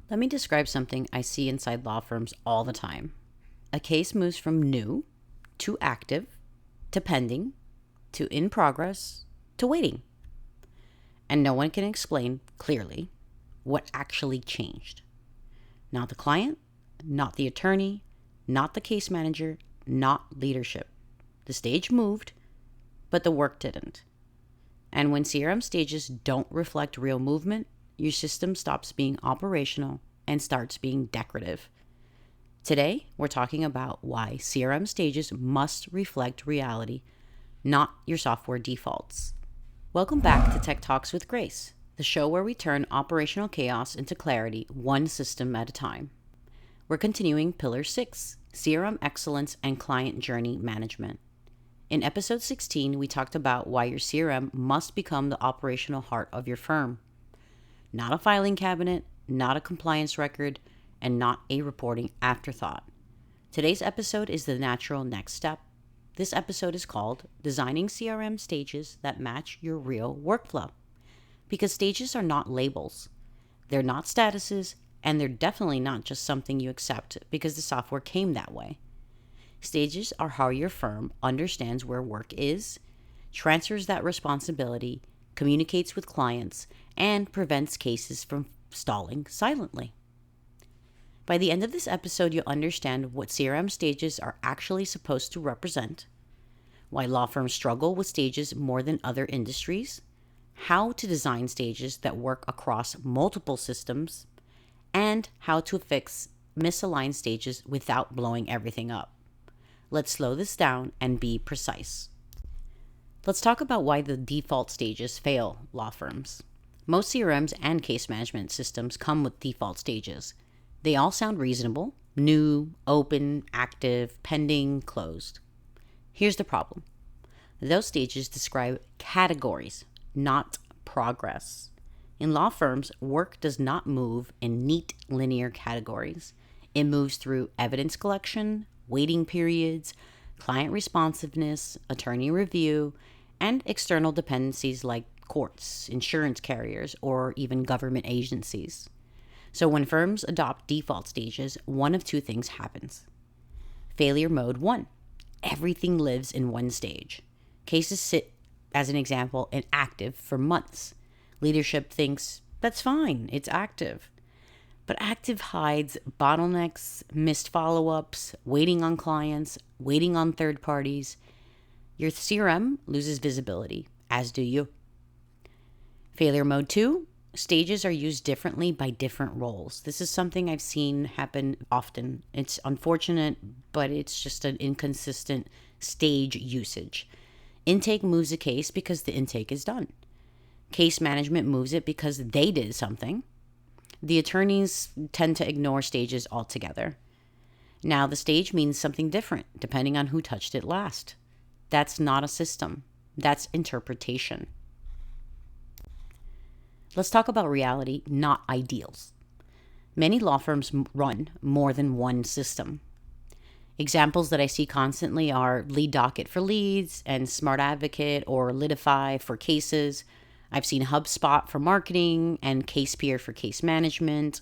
Let me describe something I see inside law firms all the time. A case moves from new to active to pending to in progress to waiting. And no one can explain clearly what actually changed. Not the client, not the attorney, not the case manager, not leadership. The stage moved, but the work didn't. And when CRM stages don't reflect real movement, your system stops being operational and starts being decorative. Today, we're talking about why CRM stages must reflect reality, not your software defaults. Welcome back to Tech Talks with Grace, the show where we turn operational chaos into clarity one system at a time. We're continuing Pillar 6, CRM Excellence and Client Journey Management. In episode 16, we talked about why your CRM must become the operational heart of your firm. Not a filing cabinet, not a compliance record, and not a reporting afterthought. Today's episode is the natural next step. This episode is called Designing CRM Stages That Match Your Real Workflow. Because stages are not labels. They're not statuses, and they're definitely not just something you accept because the software came that way. Stages are how your firm understands where work is, transfers that responsibility, communicates with clients, and prevents cases from stalling silently. By the end of this episode, you'll understand what CRM stages are actually supposed to represent, why law firms struggle with stages more than other industries, how to design stages that work across multiple systems, and how to fix misaligned stages without blowing everything up. Let's slow this down and be precise. Let's talk about why the default stages fail law firms. Most CRMs and case management systems come with default stages. They all sound reasonable: new, open, active, pending, closed. Here's the problem. Those stages describe categories, not progress. In law firms, work does not move in neat linear categories. It moves through evidence collection, waiting periods, client responsiveness, attorney review, and external dependencies like courts, insurance carriers, or even government agencies. So when firms adopt default stages, one of two things happens. Failure mode 1. Everything lives in one stage. Cases sit, as an example, in active for months. Leadership thinks, that's fine, it's active. But active hides bottlenecks, missed follow-ups, waiting on clients, waiting on third parties. Your CRM loses visibility, as do you. Failure mode 2, stages are used differently by different roles. This is something I've seen happen often. It's unfortunate, but it's just an inconsistent stage usage. Intake moves a case because the intake is done. Case management moves it because they did something. The attorneys tend to ignore stages altogether. Now, the stage means something different depending on who touched it last. That's not a system. That's interpretation. Let's talk about reality, not ideals. Many law firms run more than one system. Examples that I see constantly are Lead Docket for leads and SmartAdvocate or Litify for cases. I've seen HubSpot for marketing and CasePeer for case management.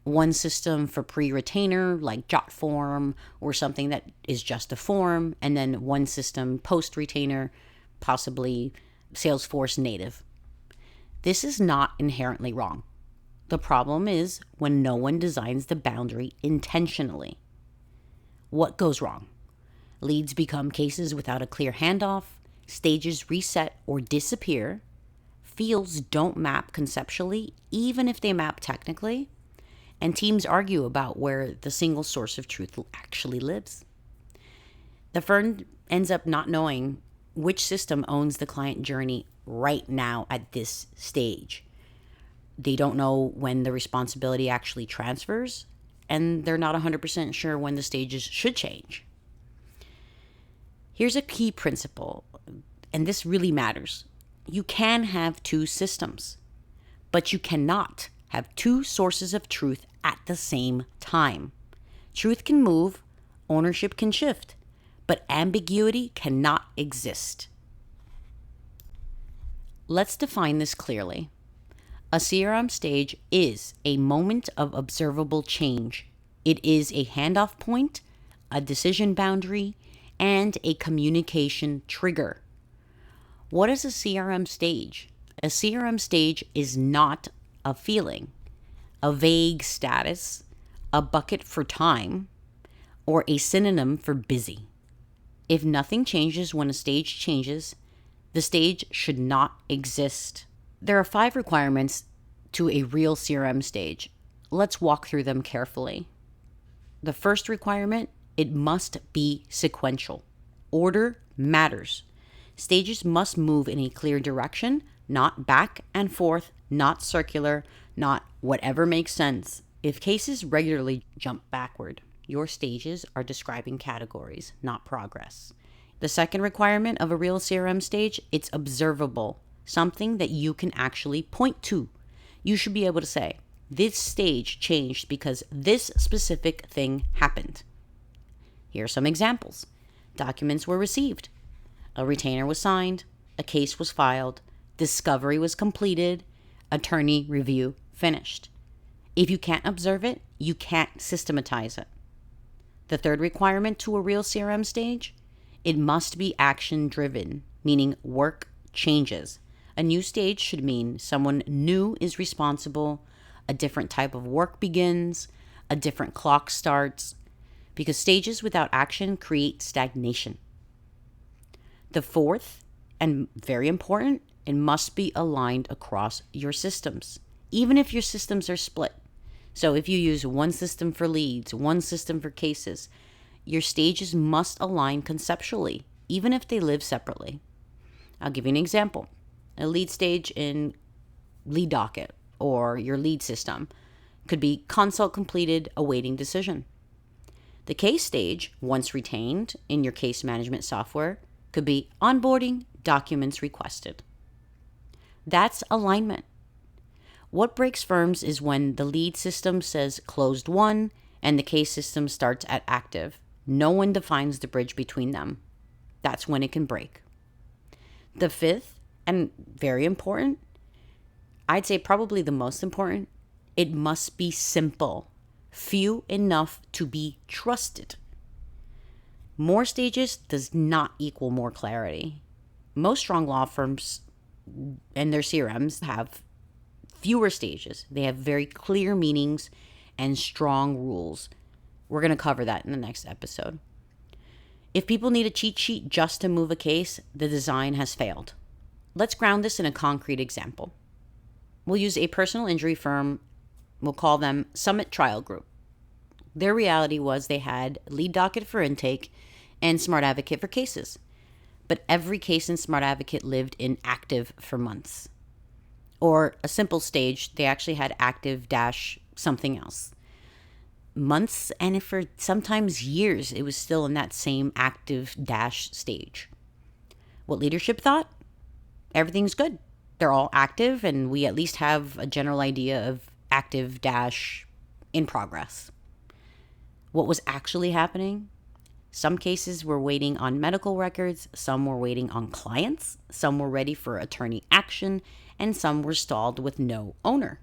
One system for pre-retainer like JotForm or something that is just a form, and then one system post-retainer, possibly Salesforce native. This is not inherently wrong. The problem is when no one designs the boundary intentionally. What goes wrong? Leads become cases without a clear handoff, stages reset or disappear, fields don't map conceptually, even if they map technically, and teams argue about where the single source of truth actually lives. The firm ends up not knowing which system owns the client journey right now at this stage. They don't know when the responsibility actually transfers, and they're not 100% sure when the stages should change. Here's a key principle, and this really matters. You can have two systems, but you cannot have two sources of truth at the same time. Truth can move, ownership can shift, but ambiguity cannot exist. Let's define this clearly. A CRM stage is a moment of observable change. It is a handoff point, a decision boundary, and a communication trigger. What is a CRM stage? A CRM stage is not a feeling, a vague status, a bucket for time, or a synonym for busy. If nothing changes when a stage changes, the stage should not exist. There are 5 requirements to a real CRM stage. Let's walk through them carefully. The first requirement, it must be sequential. Order matters. Stages must move in a clear direction, not back and forth, not circular, not whatever makes sense. If cases regularly jump backward, your stages are describing categories, not progress. The second requirement of a real CRM stage, it's observable, something that you can actually point to. You should be able to say, this stage changed because this specific thing happened. Here are some examples. Documents were received. A retainer was signed. A case was filed. Discovery was completed. Attorney review finished. If you can't observe it, you can't systematize it. The third requirement to a real CRM stage, it must be action-driven, meaning work changes. A new stage should mean someone new is responsible, a different type of work begins, a different clock starts, because stages without action create stagnation. The fourth, and very important, it must be aligned across your systems, even if your systems are split. So if you use one system for leads, one system for cases, your stages must align conceptually, even if they live separately. I'll give you an example. A lead stage in lead docket or your lead system could be consult completed, awaiting decision. The case stage, once retained in your case management software, could be onboarding, documents requested. That's alignment. What breaks firms is when the lead system says closed won and the case system starts at active. No one defines the bridge between them. That's when it can break. The fifth, and very important, I'd say probably the most important, it must be simple, few enough to be trusted. More stages does not equal more clarity. Most strong law firms and their CRMs have fewer stages. They have very clear meanings and strong rules. We're going to cover that in the next episode. If people need a cheat sheet just to move a case, the design has failed. Let's ground this in a concrete example. We'll use a personal injury firm. We'll call them Summit Trial Group. Their reality was they had lead docket for intake and SmartAdvocate for cases. But every case in SmartAdvocate lived in active for months. Or a simple stage, they actually had active dash something else. Months, and for sometimes years, it was still in that same active dash stage. What leadership thought? Everything's good. They're all active, and we at least have a general idea of active dash in progress. What was actually happening? Some cases were waiting on medical records, some were waiting on clients, some were ready for attorney action, and some were stalled with no owner.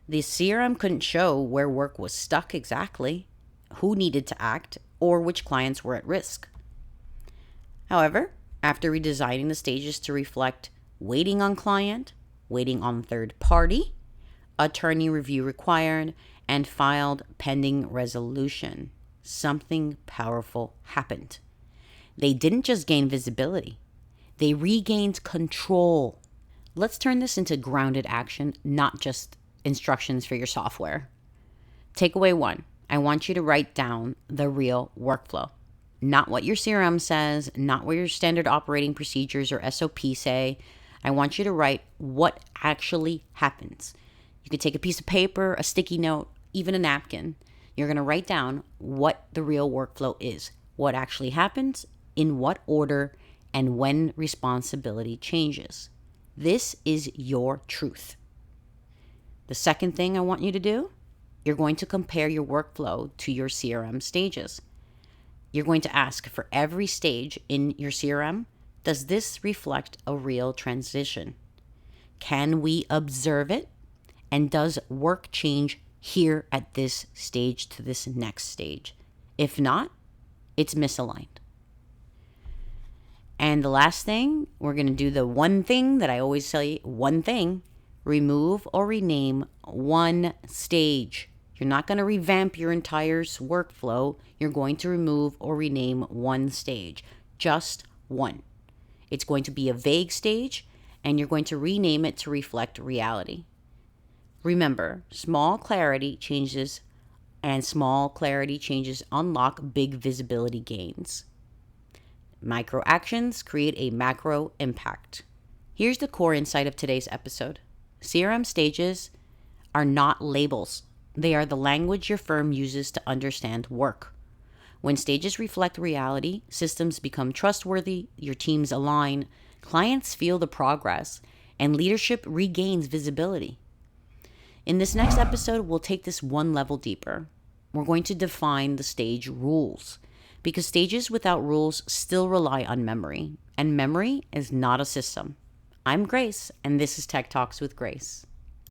The CRM couldn't show where work was stuck exactly, who needed to act, or which clients were at risk. However, after redesigning the stages to reflect waiting on client, waiting on third party, attorney review required, and filed pending resolution, something powerful happened. They didn't just gain visibility, they regained control. Let's turn this into grounded action, not just instructions for your software. Takeaway 1, I want you to write down the real workflow. Not what your CRM says, not what your standard operating procedures or SOP say. I want you to write what actually happens. You could take a piece of paper, a sticky note, even a napkin. You're going to write down what the real workflow is, what actually happens, in what order, and when responsibility changes. This is your truth. The second thing I want you to do, you're going to compare your workflow to your CRM stages. You're going to ask for every stage in your CRM, does this reflect a real transition? Can we observe it? And does work change here at this stage to this next stage? If not, it's misaligned. And the last thing, we're going to do the one thing that I always tell you, one thing, remove or rename one stage. You're not going to revamp your entire workflow. You're going to remove or rename one stage, just one. It's going to be a vague stage, and you're going to rename it to reflect reality. Remember, small clarity changes unlock big visibility gains. Micro actions create a macro impact. Here's the core insight of today's episode. CRM stages are not labels. They are the language your firm uses to understand work. When stages reflect reality, systems become trustworthy, your teams align, clients feel the progress, and leadership regains visibility. In this next episode, we'll take this one level deeper. We're going to define the stage rules, because stages without rules still rely on memory, and memory is not a system. I'm Grace, and this is Tech Talks with Grace.